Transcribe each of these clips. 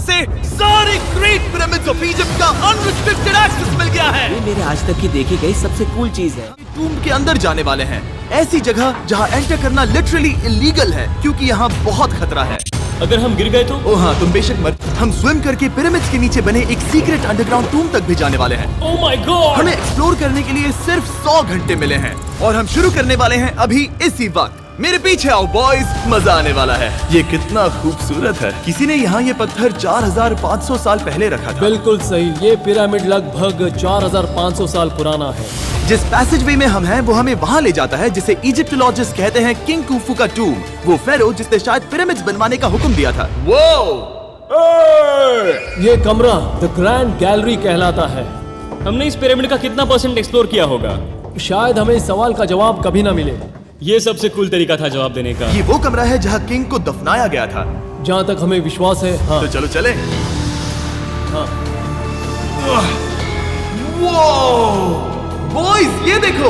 से सारे great pyramids of Egypt का अनरिस्ट्रिक्टेड एक्सेस मिल गया है। ये मेरे आज तक की देखी गई सबसे कूल चीज है। टूम के अंदर जाने वाले हैं, ऐसी जगह जहाँ एंटर करना लिटरली इलीगल है क्योंकि यहाँ बहुत खतरा है। अगर हम गिर गए तो? ओ हाँ, तुम बेशक मत। हम स्विम करके पिरामिड्स के नीचे बने एक सीक्रेट अंडरग्राउंड टूम तक भी जाने वाले हैं। Oh my God! हमें एक्सप्लोर करने के लिए सिर्फ 100 घंटे मिले हैं और हम शुरू करने वाले हैं अभी इसी वक्त। मेरे पीछे आओ बॉयज, मजा आने वाला है। ये कितना खूबसूरत है। किसी ने यहाँ ये पत्थर 4500 साल पहले रखा था। बिल्कुल सही, ये पिरामिड लगभग 4500 साल पुराना है। जिस पैसेजवे में हम हैं वो हमें वहाँ ले जाता है जिसे इजिप्टोलॉजिस्ट कहते हैं किंग कुफू का टूम, वो फेरो जिसने शायद पिरामिड्स बनवाने का हुक्म दिया था। वो ये कमरा द ग्रैंड गैलरी कहलाता है। हमने इस पिरामिड का कितना % एक्सप्लोर किया होगा? शायद हमें इस सवाल का जवाब कभी ना मिले। ये सबसे कूल तरीका था जवाब देने का। ये वो कमरा है जहाँ किंग को दफनाया गया था। जहाँ तक हमें विश्वास है। हाँ। तो चलो चले। हाँ। बॉयज ये देखो,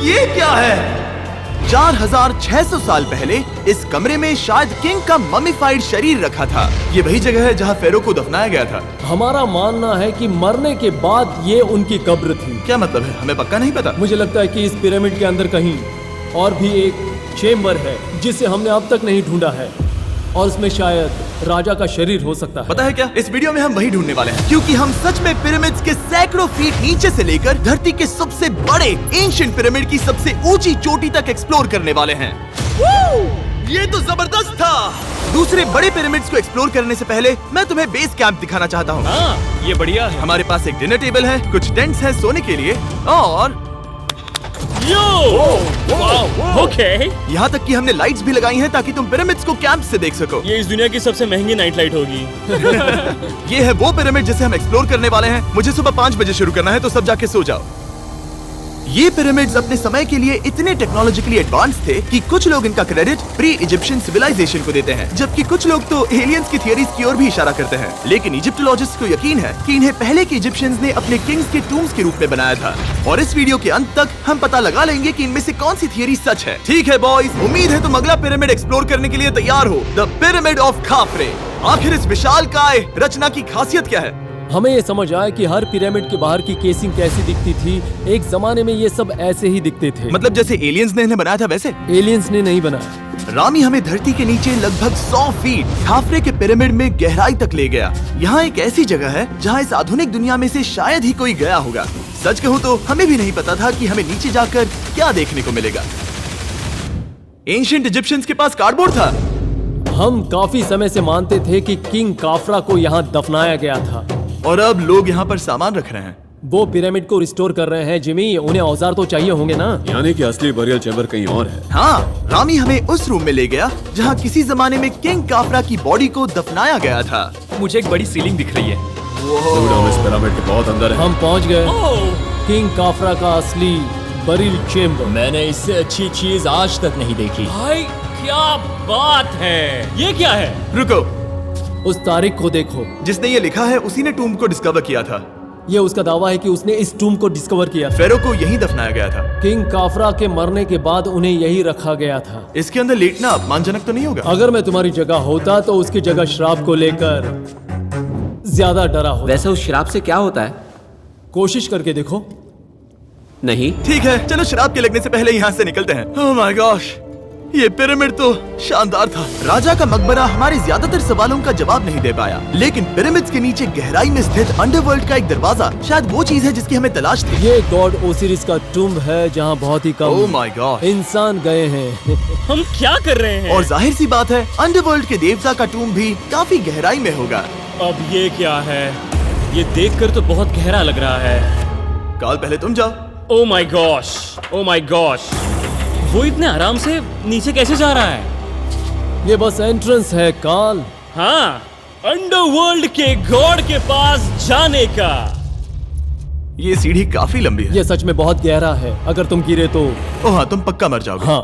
ये क्या है? 4600 साल पहले इस कमरे में शायद किंग का ममीफाइड शरीर रखा था। ये वही जगह है जहाँ फेरो को दफनाया गया था। हमारा मानना है कि मरने के बाद ये उनकी कब्र थी। क्या मतलब है? हमें पक्का नहीं पता। मुझे लगता है कि इस पिरामिड के अंदर कहीं और भी एक चेम्बर है जिसे हमने अब तक नहीं ढूंढा है और उसमें शायद राजा का शरीर हो सकता है। पता है क्या, इस वीडियो में हम वही ढूंढने वाले हैं क्योंकि हम सच में पिरामिड्स के सैकड़ों फीट नीचे से लेकर धरती के सबसे बड़े एंशिएंट पिरामिड की सबसे ऊंची चोटी तक एक्सप्लोर करने वाले हैं। ये तो जबरदस्त था। दूसरे बड़े पिरामिड्स को एक्सप्लोर करने से पहले मैं तुम्हें बेस कैंप दिखाना चाहता हूँ। हाँ, ये बढ़िया है। हमारे पास एक डिनर टेबल है, कुछ टेंट्स हैं सोने के लिए और ओके। यहाँ तक कि हमने लाइट्स भी लगाई हैं ताकि तुम पिरामिड्स को कैंप से देख सको। ये इस दुनिया की सबसे महंगी नाइट लाइट होगी। ये है वो पिरामिड जिसे हम एक्सप्लोर करने वाले हैं। मुझे सुबह 5 बजे शुरू करना है तो सब जाके सो जाओ। ये पिरामिड्स अपने समय के लिए इतने टेक्नोलॉजिकली एडवांस थे कि कुछ लोग इनका क्रेडिट प्री इजिप्शियन सिविलाइजेशन को देते हैं, जबकि कुछ लोग तो एलियंस की थियरीज की ओर भी इशारा करते हैं। लेकिन इजिप्टोलॉजिस्ट को यकीन है कि इन्हें पहले के इजिप्शियंस ने अपने किंग्स के टूम्स के रूप में बनाया था। और इस वीडियो के अंत तक हम पता लगा लेंगे कि इनमें से कौन सी थियरी सच है। ठीक है बॉयज, उम्मीद है तुम अगला पिरामिड एक्सप्लोर करने के लिए तैयार हो, द पिरामिड ऑफ खाफरे। आखिर इस विशालकाय रचना की खासियत क्या है? हमें ये समझ आया कि हर पिरामिड के बाहर की केसिंग कैसी दिखती थी। एक जमाने में ये सब ऐसे ही दिखते थे। मतलब जैसे एलियंस ने इन्हें बनाया था वैसे? एलियंस ने नहीं बनाया। रामी हमें धरती के नीचे लगभग 100 फीट खाफरे के पिरामिड में गहराई तक ले गया। यहाँ एक ऐसी जगह है जहाँ इस आधुनिक दुनिया में से शायद ही कोई गया होगा। सच कहूँ तो हमें भी नहीं पता था कि हमें नीचे जाकर क्या देखने को मिलेगा। एंशिएंट इजिप्शियंस के पास कार्डबोर्ड था। हम काफी समय से मानते थे कि किंग काफरा को यहाँ दफनाया गया था और अब लोग यहाँ पर सामान रख रहे हैं। वो पिरामिड को रिस्टोर कर रहे हैं। जिमी, उन्हें औजार तो चाहिए होंगे ना? यानी कि असली बरियल चैम्बर कहीं और है। हाँ, रामी हमें उस रूम में ले गया जहाँ किसी जमाने में किंग काफरा की बॉडी को दफनाया गया था। मुझे एक बड़ी सीलिंग दिख रही है। हम इस पिरामिड के बहुत अंदर है। हम पहुँच गए किंग काफरा का असली बरियल चेम्बर। मैंने इससे अच्छी चीज आज तक नहीं देखी। भाई क्या बात है! ये क्या है? रुको, उस तारीख को देखो। जिसने ये लिखा है उसी ने टूम को डिस्कवर किया था। ये उसका दावा है कि उसने इस टूम को डिस्कवर किया था। फेरो को यहीं दफनाया गया था। किंग काफरा के मरने के बाद उन्हें यही रखा गया था। इसके अंदर लेटना अपमानजनक तो नहीं होगा? अगर मैं तुम्हारी जगह होता तो उसकी जगह शराब को लेकर ज्यादा डरा होता। वैसे उस शराब से क्या होता है? कोशिश करके देखो। नहीं। ठीक है, चलो शराब के लगने से पहले यहाँ से निकलते हैं। ओह माय गॉश, ये पिरामिड तो शानदार था। राजा का मकबरा हमारे ज्यादातर सवालों का जवाब नहीं दे पाया, लेकिन पिरामिड्स के नीचे गहराई में स्थित अंडरवर्ल्ड का एक दरवाजा शायद वो चीज है जिसकी हमें तलाश थी। ये गॉड ओसिरिस का टूम्ब है जहाँ बहुत ही कम ओह माय गॉड इंसान गए हैं। हम क्या कर रहे हैं? और जाहिर सी बात है अंडरवर्ल्ड के देवता का टूम्ब भी काफी गहराई में होगा। अब ये क्या है? ये देखकर तो बहुत गहरा लग रहा है। काल, पहले तुम जाओ। Oh my gosh, oh my gosh, वो इतने आराम से नीचे कैसे जा रहा है? ये बस एंट्रेंस है काल। हाँ, अंडरवर्ल्ड के गॉड के पास जाने का। ये सीढ़ी काफी लंबी है। ये सच में बहुत गहरा है। अगर तुम गिरे तो ओह हाँ, तुम पक्का मर जाओगे। हाँ।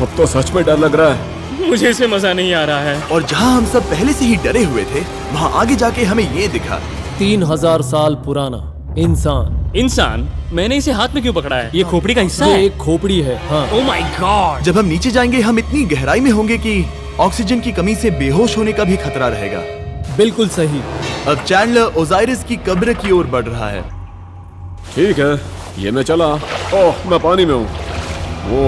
अब तो सच में डर लग रहा है। मुझे इसमें मजा नहीं आ रहा है। और जहाँ हम सब पहले से ही डरे हुए थे, वहाँ आगे जाके हमें ये दिखा। 3000 साल पुराना इंसान। मैंने इसे हाथ में क्यों पकड़ा है? ये खोपड़ी का हिस्सा ये है? एक खोपड़ी है। हाँ। Oh my God! जब हम नीचे जाएंगे हम इतनी गहराई में होंगे कि ऑक्सीजन की कमी से बेहोश होने का भी खतरा रहेगा। बिल्कुल सही। अब चैंडलर ओजाइरिस की कब्र की ओर बढ़ रहा है। ठीक है, ये मैं चला। ओह, मैं पानी में हूँ। वो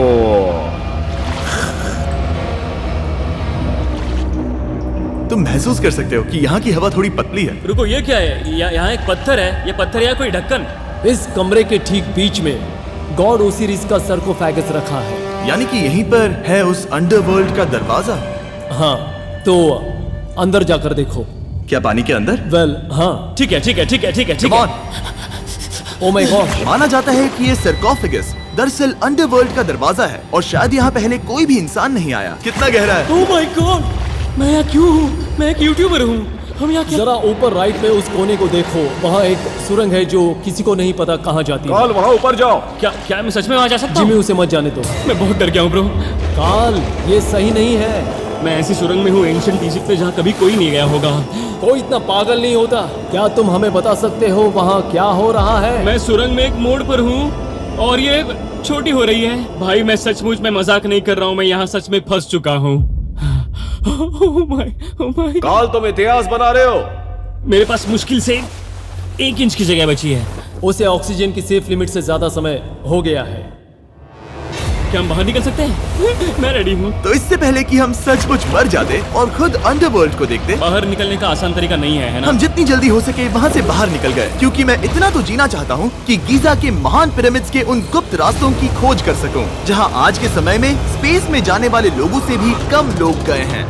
तुम महसूस कर सकते हो कि यहाँ की हवा थोड़ी पतली है। रुको, ये क्या है? यहाँ एक पत्थर है। ये पत्थर या कोई ढक्कन? इस कमरे के ठीक बीच में गॉड ओसिरिस का सरकोफेगस रखा है। यानी कि यहीं पर है उस अंडरवर्ल्ड का दरवाजा। हाँ, तो अंदर जाकर देखो। क्या पानी के अंदर? वेल, हाँ। ठीक है, ठीक है, ठीक है, ठीक है, ठीक Come है। on। Oh my God. माना जाता है कि ये सरकोफेगस दरअसल अंडरवर्ल्ड का दरवाजा है और शायद यहाँ पहले कोई भी इंसान नहीं आया। कितना गहरा है? ओह माय गॉड, मैं यहाँ क्यों हूँ? मैं एक यूट्यूबर हूँ। हम यहाँ क्या? जरा ऊपर राइट में उस कोने को देखो, वहाँ एक सुरंग है जो किसी को नहीं पता कहाँ जाती है। काल, वहाँ ऊपर जाओ। क्या मैं सच में वहाँ जा सकता जिमी, हूँ? उसे मत जाने दो। मैं बहुत डर गया हूँ ब्रो। काल, ये सही नहीं है। मैं ऐसी सुरंग में हूँ एंशिएंट इजिप्ट में जहाँ कभी कोई नहीं गया होगा। कोई इतना पागल नहीं होता। क्या तुम हमें बता सकते हो वहाँ क्या हो रहा है? मैं सुरंग में एक मोड़ पर हूँ और ये छोटी हो रही है। भाई मैं सचमुच में मजाक नहीं कर रहा हूँ, मैं यहाँ सच में फंस चुका हूँ। Oh my. काल, तुम इतिहास बना रहे हो। मेरे पास मुश्किल से 1 इंच की जगह बची है। उसे ऑक्सीजन की सेफ लिमिट से ज्यादा समय हो गया है। क्या हम बाहर निकल सकते हैं? मैं रेडी हूँ। तो इससे पहले कि हम सचमुच मर जाते और खुद अंडरवर्ल्ड को देखते, बाहर निकलने का आसान तरीका नहीं है ना? हम जितनी जल्दी हो सके वहाँ से बाहर निकल गए, क्योंकि मैं इतना तो जीना चाहता हूँ कि गीजा के महान पिरामिड्स के उन गुप्त रास्तों की खोज कर सकूं, जहाँ आज के समय में स्पेस में जाने वाले लोगों से भी कम लोग गए हैं।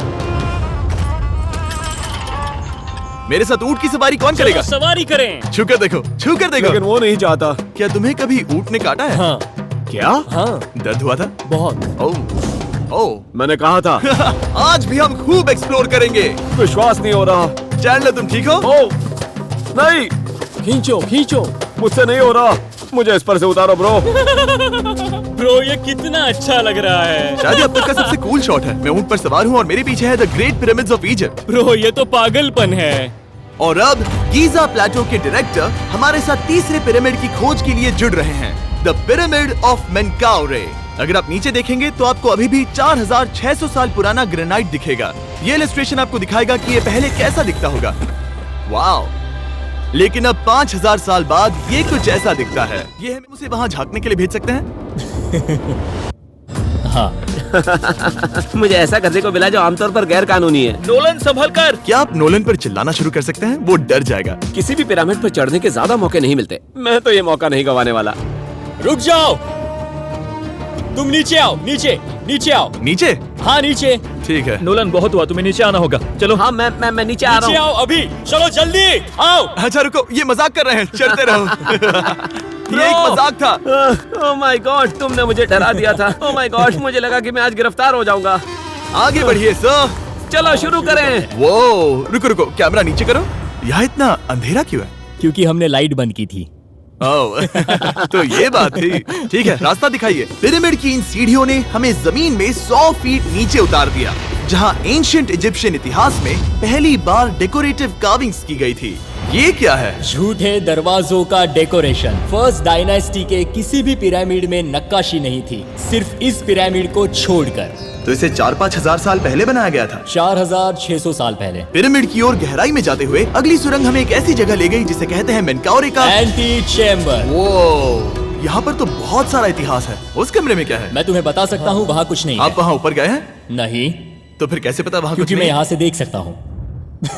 मेरे साथ ऊंट की सवारी कौन करेगा? चलो सवारी करें। छूकर देखो, छूकर देखो। लेकिन वो नहीं चाहता। क्या तुम्हें कभी ऊंट ने काटा है? हाँ क्या? हाँ, दर्द हुआ था? बहुत। ओह मैंने कहा था। आज भी हम खूब एक्सप्लोर करेंगे। विश्वास नहीं हो रहा। चैंडलर, तुम ठीक हो? ओह नहीं, खींचो खींचो। मुझसे नहीं हो रहा। मुझे इस पर से उतारो ब्रो। ब्रो ये कितना अच्छा लग रहा है। शायद ये अब तक का सबसे कूल शॉट है। मैं ऊंट पर सवार हूँ और मेरे पीछे है the great pyramids of Egypt. Bro ये तो पागलपन है। और अब गीजा प्लेटो के डायरेक्टर हमारे साथ तीसरे पिरामिड की खोज के लिए जुड़ रहे हैं, द पिरामिड ऑफ मेनकाउरे। अगर आप नीचे देखेंगे तो आपको अभी भी 4600 साल पुराना ग्रेनाइट दिखेगा। ये इलस्ट्रेशन आपको दिखाएगा कि ये पहले कैसा दिखता होगा। वाओ! लेकिन अब 5000 साल बाद ये कुछ ऐसा दिखता है। ये हम उसे वहाँ झांकने के लिए भेज सकते हैं? मुझे ऐसा करने को मिला जो आमतौर पर गैर कानूनी है। नोलन संभल कर। क्या आप नोलन पर चिल्लाना शुरू कर सकते हैं? वो डर जाएगा। किसी भी पिरामिड पर चढ़ने के ज्यादा मौके नहीं मिलते। मैं तो ये मौका नहीं गंवाने वाला। रुक जाओ, तुम नीचे आओ। नीचे नीचे आओ। नीचे? हाँ नीचे। ठीक है। नोलन बहुत हुआ, तुम्हें नीचे आना होगा। चलो। हाँ मैं नीचे आ नीचे रहा हूँ। आओ अभी। चलो जल्दी आओ। अच्छा रुको, ये मजाक कर रहे हैं, चलते रहो। ये एक मजाक था। ओह माय गॉड, तुमने मुझे डरा दिया था। ओह माय गॉड, मुझे लगा कि मैं आज गिरफ्तार हो जाऊंगा। आगे बढ़िए सर। चलो शुरू करें। वो रुको रुको, कैमरा नीचे करो। यहाँ इतना अंधेरा क्यों है? क्योंकि हमने लाइट बंद की थी। ओह तो ये बात थी। ठीक है, रास्ता दिखाइए। पिरामिड की इन सीढ़ियों ने हमें जमीन में 100 फीट नीचे उतार दिया, जहाँ एंशिएंट इजिप्शियन इतिहास में पहली बार डेकोरेटिव कार्विंग्स की गई थी। ये क्या है? झूठे दरवाजों का डेकोरेशन। फर्स्ट डायनेस्टी के किसी भी पिरामिड में नक्काशी नहीं थी, सिर्फ इस पिरामिड को छोड़कर। तो इसे 4-5 हजार साल पहले बनाया गया था। 4600 साल पहले। पिरामिड की ओर गहराई में जाते हुए अगली सुरंग हमें एक ऐसी जगह ले गई जिसे कहते हैं मेनकाउरे का एंटी चेम्बर। वो यहाँ पर तो बहुत सारा इतिहास है। उस कमरे में क्या है? मैं तुम्हें बता सकता हूँ, वहाँ कुछ नहीं आप है। वहाँ ऊपर गए हैं? नहीं, तो फिर कैसे पता वहाँ कुछ क्योंकि मैं नहीं? यहाँ से देख सकता हूँ।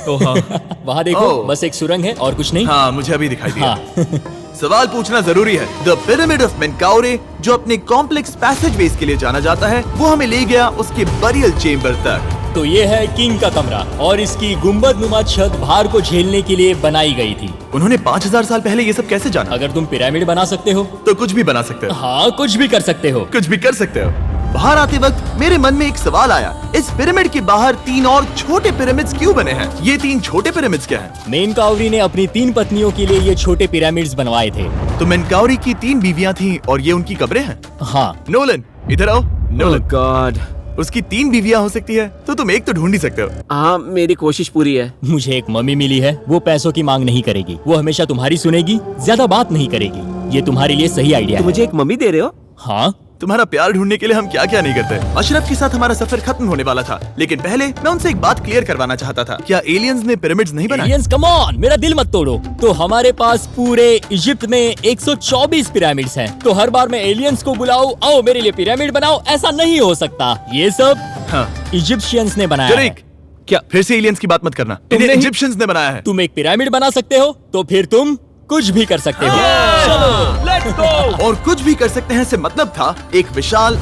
वहाँ देखो, ओह। बस एक सुरंग है और कुछ नहीं। हाँ, मुझे अभी दिखाई दिया। हाँ। सवाल पूछना जरूरी है। द पिरामिड ऑफ मेनकाउरे, जो अपने कॉम्प्लेक्स पैसेजवेज के लिए जाना जाता है, वो हमें ले गया उसके बरियल चेम्बर तक। तो ये है किंग का कमरा और इसकी गुंबद नुमा छत भार को झेलने के लिए बनाई गई थी। उन्होंने 5000 साल पहले ये सब कैसे जाना? अगर तुम पिरामिड बना सकते हो तो कुछ भी बना सकते हो। हाँ, कुछ भी कर सकते हो। कुछ भी कर सकते हो। बाहर आते वक्त मेरे मन में एक सवाल आया, इस पिरामिड के बाहर 3 और छोटे पिरामिड्स क्यों बने हैं? ये 3 छोटे पिरामिड्स क्या हैं? मेनकाउरी ने अपनी 3 पत्नियों के लिए ये छोटे पिरामिड्स बनवाए थे। तो मेनकाउरी की 3 बीवियां थीं और ये उनकी कब्रें हैं। हाँ। नोलन इधर आओ। नोलन, गॉड, उसकी 3 बीवियां हो सकती है, तो तुम एक तो ढूंढ ही सकते हो। हाँ मेरी कोशिश पूरी है। मुझे एक मम्मी मिली है, वो पैसों की मांग नहीं करेगी, वो हमेशा तुम्हारी सुनेगी, ज्यादा बात नहीं करेगी। ये तुम्हारे लिए सही आइडिया तो है। मुझे एक मम्मी दे रहे हो? हाँ, तुम्हारा प्यार ढूंढने के लिए हम क्या क्या नहीं करते। अशरफ के साथ हमारा सफर खत्म होने वाला था, लेकिन पहले मैं उनसे एक बात क्लियर करवाना चाहता था। क्या एलियंस ने पिरामिड्स नहीं बनाए? एलियंस कम ऑन, मेरा दिल मत तोड़ो। तो हमारे पास पूरे इजिप्ट में 124 पिरामिड्स हैं। तो हर बार मैं एलियंस को बुलाऊं, आओ मेरे लिए पिरामिड बनाओ, ऐसा नहीं हो सकता। ये सब हाँ। इजिप्शियंस ने बनाया है। जरीक, क्या फिर से एलियंस की बात मत करना। तुमने इन्हें ही- इजिप्शियंस ने बनाया है। तुम एक पिरामिड बना सकते हो तो फिर तुम कुछ भी कर सकते हो। Let's go. और कुछ भी कर सकते हैं से मतलब था एक विशाल